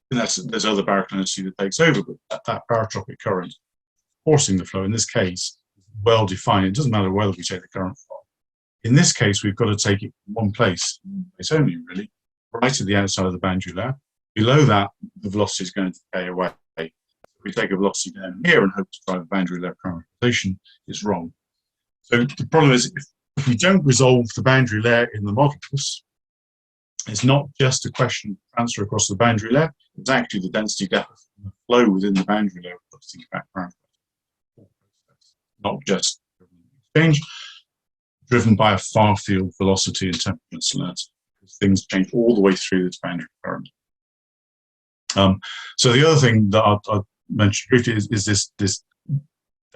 E: And there's other baroclinicity that takes over, but that barotropic current forcing the flow, in this case, is well defined. It doesn't matter where we take the current from. In this case, we've got to take it from one place only, really, right at the outside of the boundary layer. Below that, the velocity is going to decay away. If we take a velocity down here and hope to drive a boundary layer current rotation, it's wrong. So the problem is, if we don't resolve the boundary layer in the models, it's not just a question of transfer across the boundary layer, it's actually the density deficit and the flow within the boundary layer of the background. Not just exchange, driven by a far field velocity and temperature and salinity. Things change all the way through this boundary current. So the other thing that I'll mention briefly is this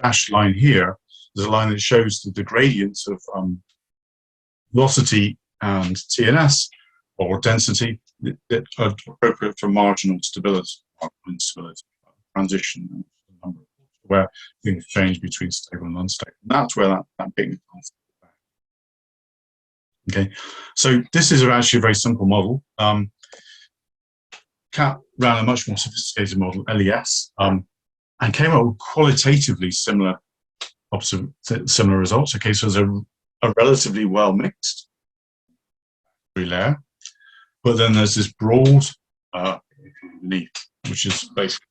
E: dashed line here. There's a line that shows the gradients of velocity and TNS, or density, that are appropriate for marginal stability, transition, where things change between stable and unstable. And that's where that big. Okay, so this is actually a very simple model. Cat ran a much more sophisticated model, LES, and came up with qualitatively similar results. Okay, so there's a relatively well mixed layer, but then there's this broad beneath, which is basically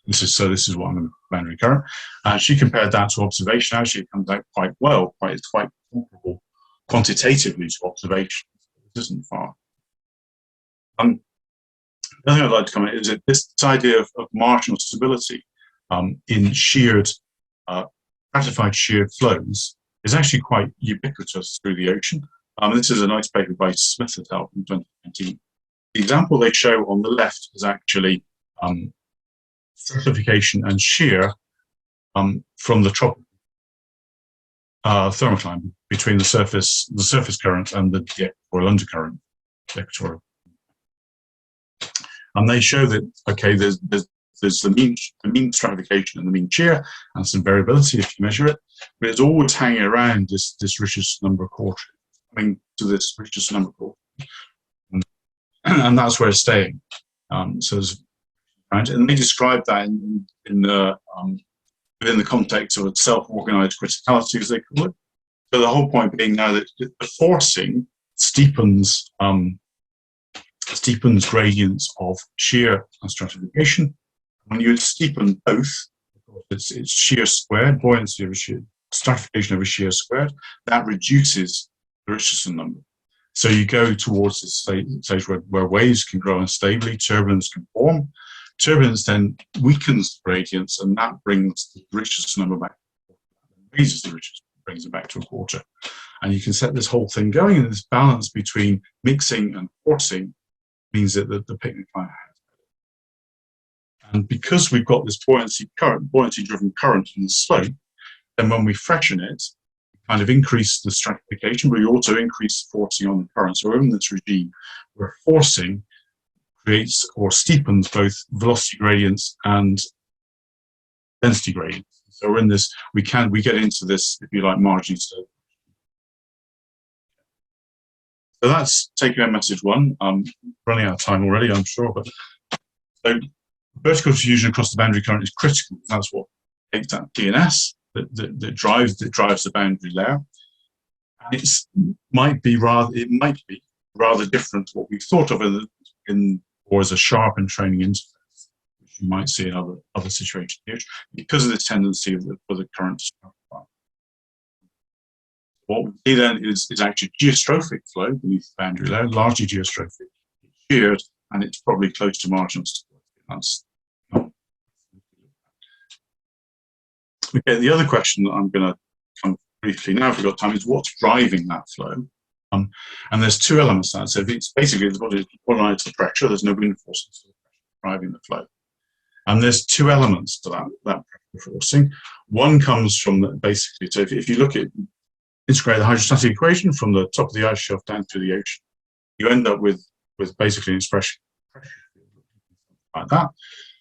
E: this is what I'm going to boundary current. And she compared that to observation. Actually, it comes out quite well. It's quite comparable quantitatively to observation. It isn't far. The other thing I'd like to comment is that this idea of marginal stability in sheared, stratified sheared flows is actually quite ubiquitous through the ocean. This is a nice paper by Smith et al. From 2019. The example they show on the left is actually stratification and shear from the tropical thermocline between the surface current and the equatorial undercurrent. And they show that, okay, there's the mean stratification and the mean shear, and some variability if you measure it, but it's always hanging around this richest number quarter, coming to this richest number quarter, and that's where it's staying. And they describe that in the within the context of a self-organized criticality, as they call it. So the whole point being now that the forcing steepens gradients of shear and stratification. When you steepen both, it's shear squared, buoyancy over shear, stratification over shear squared, that reduces the Richardson number. So you go towards this stage where waves can grow unstably, turbulence can form. Turbulence then weakens the gradients, and that brings the Richardson number back. Raises the Richardson, brings it back to a quarter. And you can set this whole thing going, and this balance between mixing and forcing means that the picnic line has. And because we've got this buoyancy-driven current in the slope, then when we freshen it, we kind of increase the stratification, but we also increase the forcing on the current. So in this regime, where forcing creates or steepens both velocity gradients and density gradients. So we're in this, we get into this, if you like, margin slope. So that's take home message one. I'm running out of time already, I'm sure, but so vertical diffusion across the boundary current is critical. That's what takes that DNS that drives the boundary layer. And it might be rather different to what we've thought of or as a sharpened training interface, which you might see in other situations here, because of this tendency for the current to stratified. What we see then is actually geostrophic flow beneath the boundary layer, largely geostrophic, it's sheared, and it's probably close to marginal stability. That's not. Okay, the other question that I'm going to come briefly now, if we've got time, is what's driving that flow? And there's two elements to that. So it's basically one line to the pressure, there's no wind force, so driving the flow. And there's two elements to that pressure forcing. One comes from basically, so if you look at integrate the hydrostatic equation from the top of the ice shelf down to the ocean, you end up with basically an expression like that.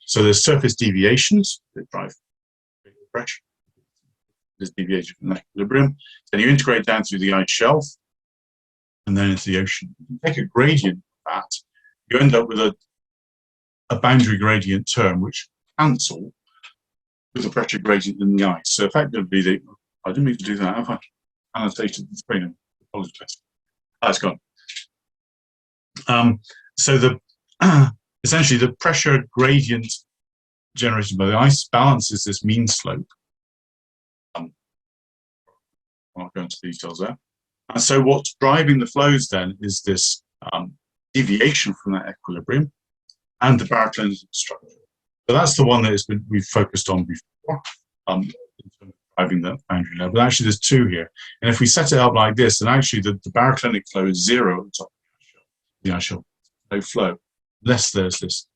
E: So there's surface deviations that drive pressure. is deviated from equilibrium. Then you integrate down through the ice shelf and then into the ocean. You take a gradient of that, you end up with a boundary gradient term which cancel with the pressure gradient in the ice. So effectively, I didn't mean to do that, have I? Annotated the screen. Apologize. Oh, it's gone. So essentially the pressure gradient generated by the ice balances this mean slope. I'll not go into details there. And so what's driving the flows then is this deviation from that equilibrium and the baroclinic structure. So that's the one that we've focused on before, in terms of driving the boundary layer. But actually there's two here. And if we set it up like this, then actually the baroclinic flow is 0 at the top of the ice shelf. No flow, unless there's this.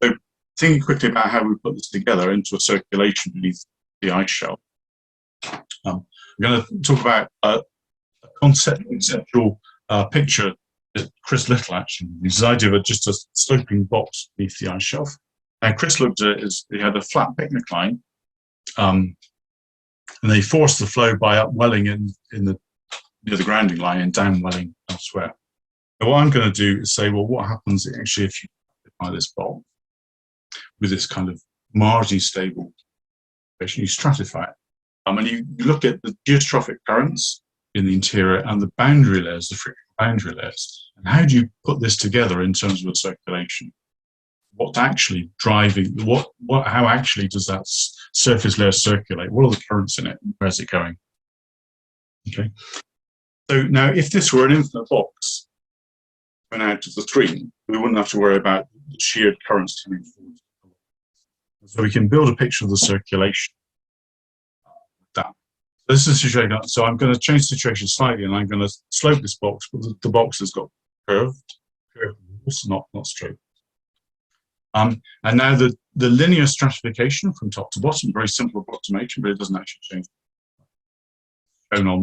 E: So thinking quickly about how we put this together into a circulation beneath the ice shelf. I'm going to talk about a conceptual picture that Chris Little actually uses. The idea of just a sloping box beneath the ice shelf. And Chris looked at it as he had a flat picnic line, and they forced the flow by upwelling near the grounding line and downwelling elsewhere. Now what I'm going to do is say, well, what happens actually if you apply this box with this kind of marginally stable situation, you stratify it. And you look at the geostrophic currents in the interior and the boundary layers, the frictional boundary layers. And how do you put this together in terms of a circulation? What's actually driving, how actually does that surface layer circulate? What are the currents in it? Where is it going? Okay. So now if this were an infinite box going out of the screen, we wouldn't have to worry about the sheared currents coming forward. So we can build a picture of the circulation. This is the situation. So I'm going to change the situation slightly, and I'm going to slope this box, but the box has got curved walls, not straight. And now the linear stratification from top to bottom, very simple approximation, but it doesn't actually change. Shown on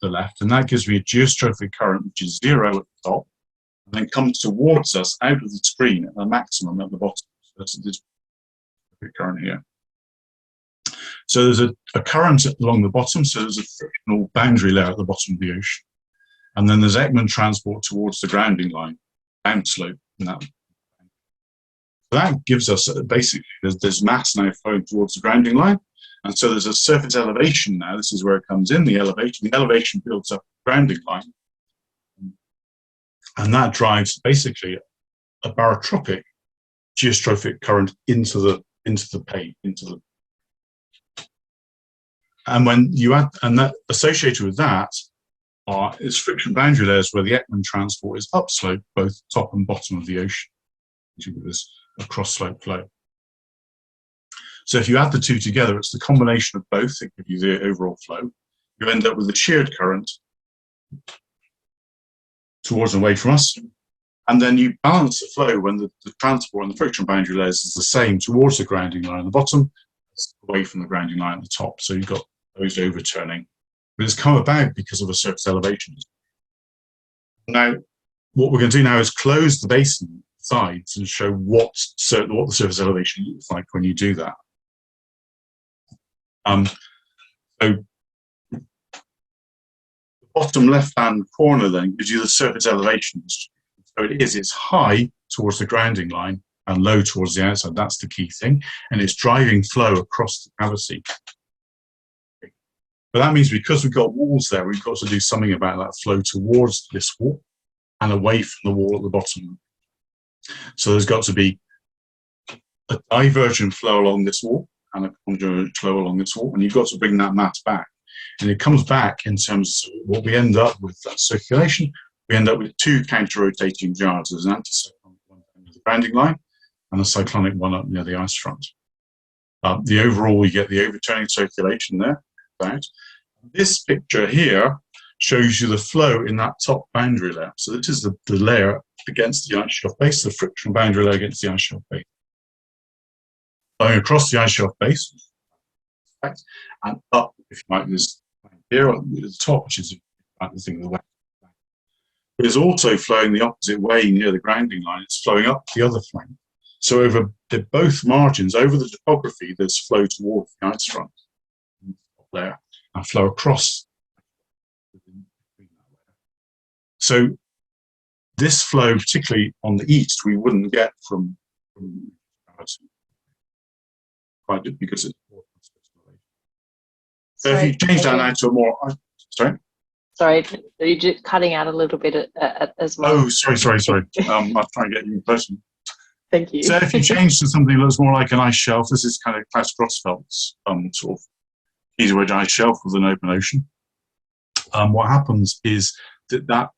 E: the left, and that gives me a geostrophic current which is 0 at the top, and then comes towards us out of the screen at the maximum at the bottom. So that's this current here. So there's a current along the bottom, so there's a frictional boundary layer at the bottom of the ocean. And then there's Ekman transport towards the grounding line, downslope. So that gives us, basically, there's mass now flowing towards the grounding line. And so there's a surface elevation now. This is where it comes in, the elevation. The elevation builds up the grounding line. And that drives, basically, a barotropic geostrophic current into the and when you add, and that associated with that is friction boundary layers where the Ekman transport is upslope, both top and bottom of the ocean, with this a cross slope flow. So if you add the two together, it's the combination of both that give you the overall flow. You end up with a sheared current towards and away from us, and then you balance the flow when the transport and the friction boundary layers is the same towards the grounding line at the bottom, away from the grounding line at the top. So you've got those overturning. But it's come about because of a surface elevation. Now, what we're going to do now is close the basin sides and show what the surface elevation looks like when you do that. So the bottom left-hand corner then gives you the surface elevation. So it's high towards the grounding line and low towards the outside. That's the key thing. And it's driving flow across the cavity. But that means because we've got walls there, we've got to do something about that flow towards this wall and away from the wall at the bottom. So there's got to be a divergent flow along this wall and a convergent flow along this wall, and you've got to bring that mass back. And it comes back in terms of what we end up with that circulation. We end up with two counter-rotating jars. There's an anticyclonic one near the grounding line and a cyclonic one up near the ice front. The overall, we get the overturning circulation there. Right. This picture here shows you the flow in that top boundary layer. So this is the layer against the ice shelf base, the frictional boundary layer against the ice shelf base. Flowing across the ice shelf base, right, and up, if you like, this here at the top, which is the thing the west. But it's also flowing the opposite way near the grounding line. It's flowing up the other flank. So over both margins, over the topography, there's flow towards the ice front. layer and flow across. So this flow, particularly on the east, we wouldn't get from quite because it's more. So if you change that now to a more, sorry?
A: Sorry, you're just cutting out a little bit as well.
E: Oh, sorry. I'll try and get you closer.
A: Thank you.
E: So if you change to something that looks more like an ice shelf, this is kind of Klaus Grossfeldt's sort of easier wedge ice shelf with an open ocean. What happens is that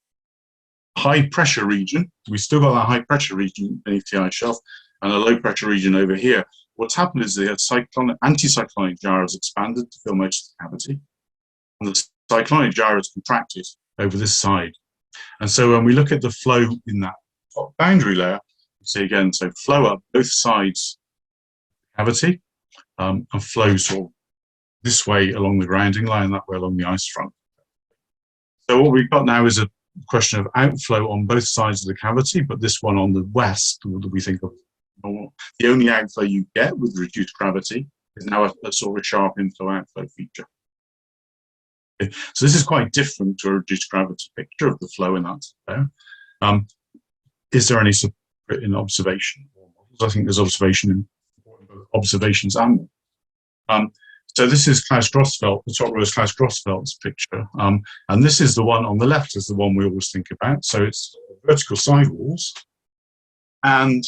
E: high pressure region, we still got that high pressure region beneath the ice shelf and a low pressure region over here. What's happened is the anticyclonic gyre has expanded to fill most of the cavity, and the cyclonic gyre has contracted over this side. And so when we look at the flow in that top boundary layer, you see again, so flow up both sides of the cavity and flow sort of this way along the grounding line, that way along the ice front. So what we've got now is a question of outflow on both sides of the cavity, but this one on the west, that we think of normal, the only outflow you get with reduced gravity is now a sort of a sharp inflow-outflow feature. Okay. So this is quite different to a reduced gravity picture of the flow in that there. Is there any support in observation? I think there's observations and so this is Klaus Grossfeldt, the top row is Klaus Grossfeldt's picture, and this is the one on the left is the one we always think about. So it's vertical sidewalls and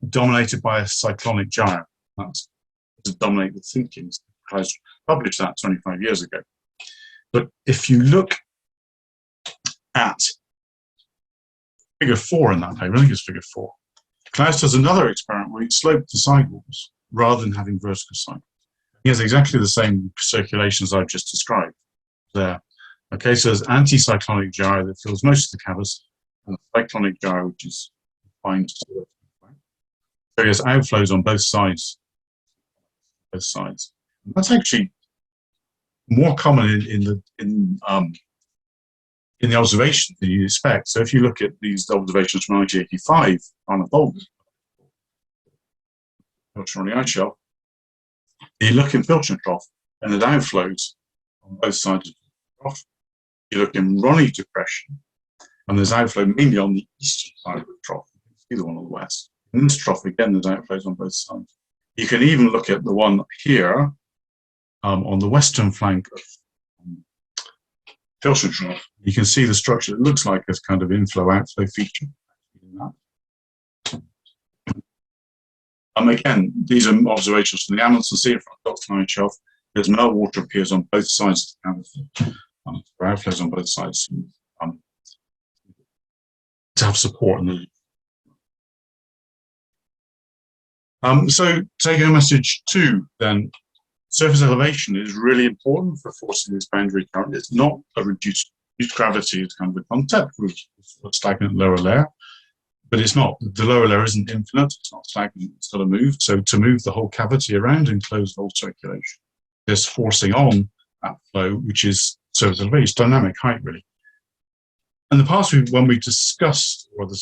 E: dominated by a cyclonic gyre. That's to dominate the thinking. Klaus published that 25 years ago. But if you look at figure 4 in that paper, I think it's figure 4, Klaus does another experiment where he sloped the sidewalls rather than having vertical sidewalls. He has exactly the same circulations I've just described there. Okay, so there's anticyclonic gyre that fills most of the cavity, and the cyclonic gyre, which is confined to the right. So he has outflows on both sides. Both sides. And that's actually more common in the observations than you'd expect. So if you look at these observations from 1985 on a bulb, on the ice shelf, you look in filtration trough and there's outflows on both sides of the trough. You look in Ronnie depression and there's outflow mainly on the eastern side of the trough. You can see the one on the west. In this trough again, there's outflows on both sides. You can even look at the one here on the western flank of filtration trough. You can see the structure. It looks like a kind of inflow-outflow feature. Again, these are observations from the Amundsen Sea front Doctrinine shelf. There's meltwater appears on both sides of the cavity. There are outflows on both sides to have support in the so take home message 2 then. Surface elevation is really important for forcing this boundary current. It's not a reduced gravity, it's kind of a concept with a stagnant lower layer. But it's not, the lower layer isn't infinite, it's not stagnant, it's got to move. So to move the whole cavity around and close the whole circulation, there's forcing on that flow, which is surface elevation, it's dynamic height really. In the past, when we discussed, or the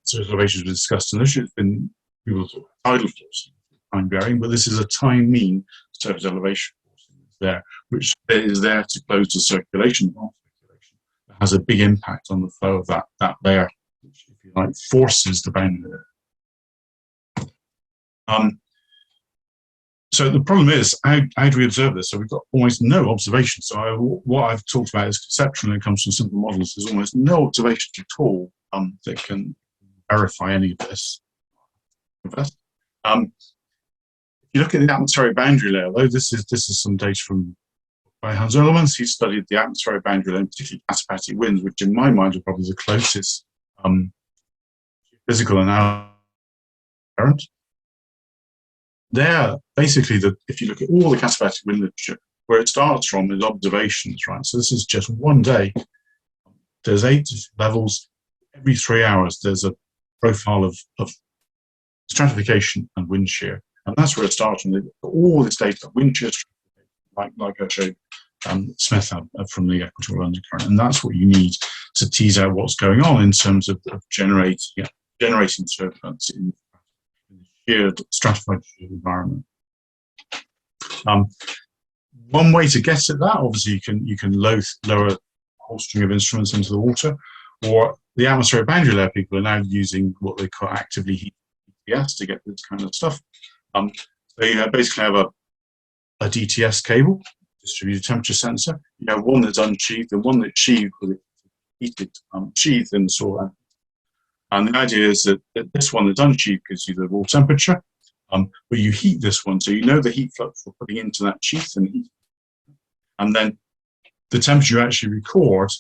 E: surface elevation was discussed, and it's been, people talk about tidal forcing, time varying, but this is a time mean surface elevation forcing there, which is there to close the circulation. It has a big impact on the flow of that layer, which, if you like, forces the boundary layer. So the problem is, how do we observe this? So we've got almost no observation. So what I've talked about is conceptual, and it comes from simple models. There's almost no observations at all that can verify any of this. If you look at the atmospheric boundary layer, though, this is some data by Hans Ullmans. He studied the atmospheric boundary layer, particularly asymptotic winds, which in my mind are probably the closest physical analysis. There, basically, if you look at all the asymptotic wind literature, where it starts from is observations, right? So this is just one day. There's 8 levels. Every 3 hours, there's a profile of stratification and wind shear. And that's where it starts from. All this data, wind shear, like I showed Smith from the equatorial undercurrent. And that's what you need to tease out what's going on in terms of generating turbulence in the sheared, stratified environment. one way to get at that, obviously, you can lower a whole string of instruments into the water, or the atmospheric boundary layer people are now using what they call actively heat DTS to get this kind of stuff. So you basically have a DTS cable, distributed temperature sensor. You have one that's unsheathed and one that's sheathed with a heated sheath in the soil. And the idea is that this one that's unsheathed gives you the raw temperature, but you heat this one, so you know the heat flux you're putting into that sheath, and then the temperature you actually record,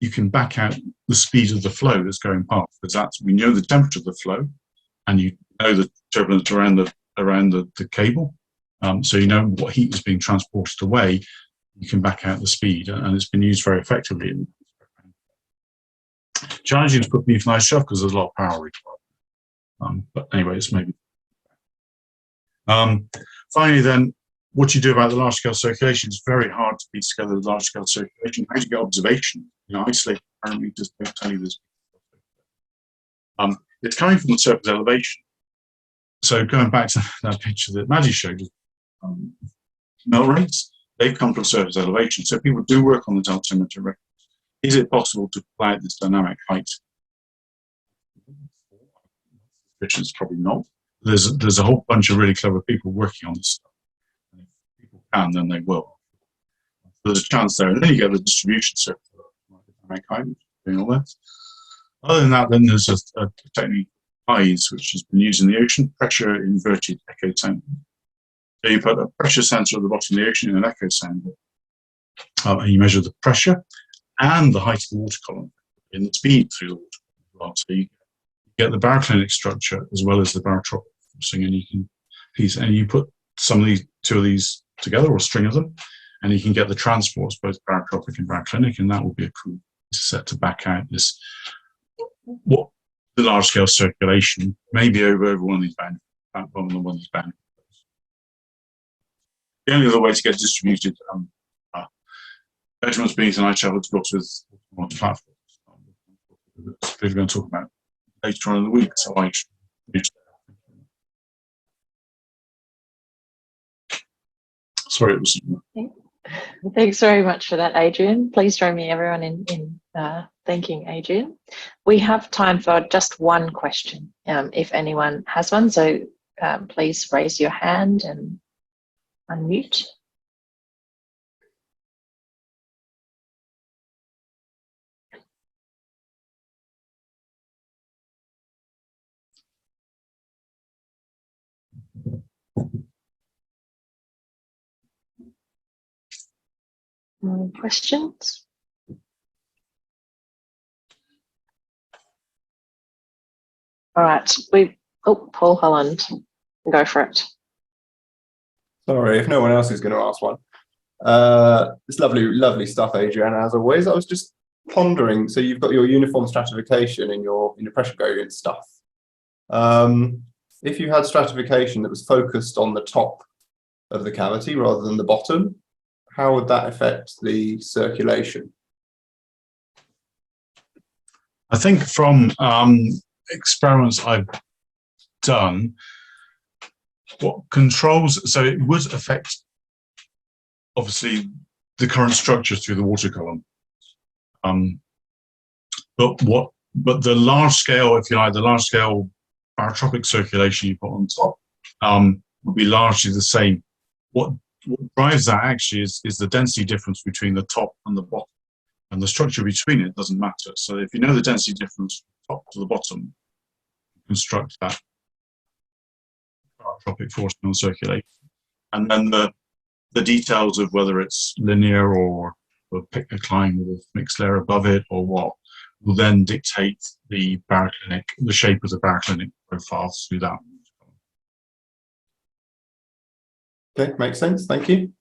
E: you can back out the speed of the flow that's going past, because we know the temperature of the flow, and you know the turbulence around the cable, so you know what heat is being transported away. You can back out the speed, and it's been used very effectively. Challenging to put beneath an ice shelf because there's a lot of power required. But anyway, it's maybe. Finally, then, what you do about the large-scale circulation is very hard to piece together the large-scale circulation. How do you get observation? Isolate apparently just don't tell you this. It's coming from the surface elevation. So going back to that picture that Madi showed, melt rates, they've come from surface elevation. So people do work on the altimeter records. Is it possible to apply this dynamic height? It's probably not. There's a whole bunch of really clever people working on this stuff. And if people can, then they will. There's a chance there. And then you get the distribution circle, dynamic height, doing all that. Other than that, then there's a technique, IACS, which has been used in the ocean, pressure inverted echo sound. So you put a pressure sensor at the bottom of the ocean in an echo sounder, and you measure the pressure and the height of the water column and the speed through the water column as well. So you get the baroclinic structure as well as the barotropic forcing, and you can piece, and you put two of these together, or a string of them, and you can get the transports, both barotropic and baroclinic, and that will be a cool set to back out this, what the large scale circulation, maybe over one of these boundaries. The only other way to get distributed measurements beneath an ice shelf is built with platforms. We're going to talk about later on in the week. So sorry, it was.
A: Thanks very much for that, Adrian. Please join me, everyone, in thanking Adrian. We have time for just one question, if anyone has one. So please raise your hand and unmute. More questions? All right, Paul Holland, go for it.
C: Sorry, if no one else is going to ask one. It's lovely stuff, Adrian, as always. I was just pondering, so you've got your uniform stratification in your pressure gradient stuff. If you had stratification that was focused on the top of the cavity rather than the bottom, how would that affect the circulation?
E: I think from experiments I've done, what controls, so it would affect obviously the current structure through the water column. But the large scale, if you like, the large scale barotropic circulation you put on top would be largely the same. What drives that actually is the density difference between the top and the bottom, and the structure between it doesn't matter. So if you know the density difference from top to the bottom, you construct that barotropic force on circulation, and then the details of whether it's linear or pick a climb with a mixed layer above it or what will then dictate the shape of the baroclinic profile through that.
C: Okay, makes sense. Thank you.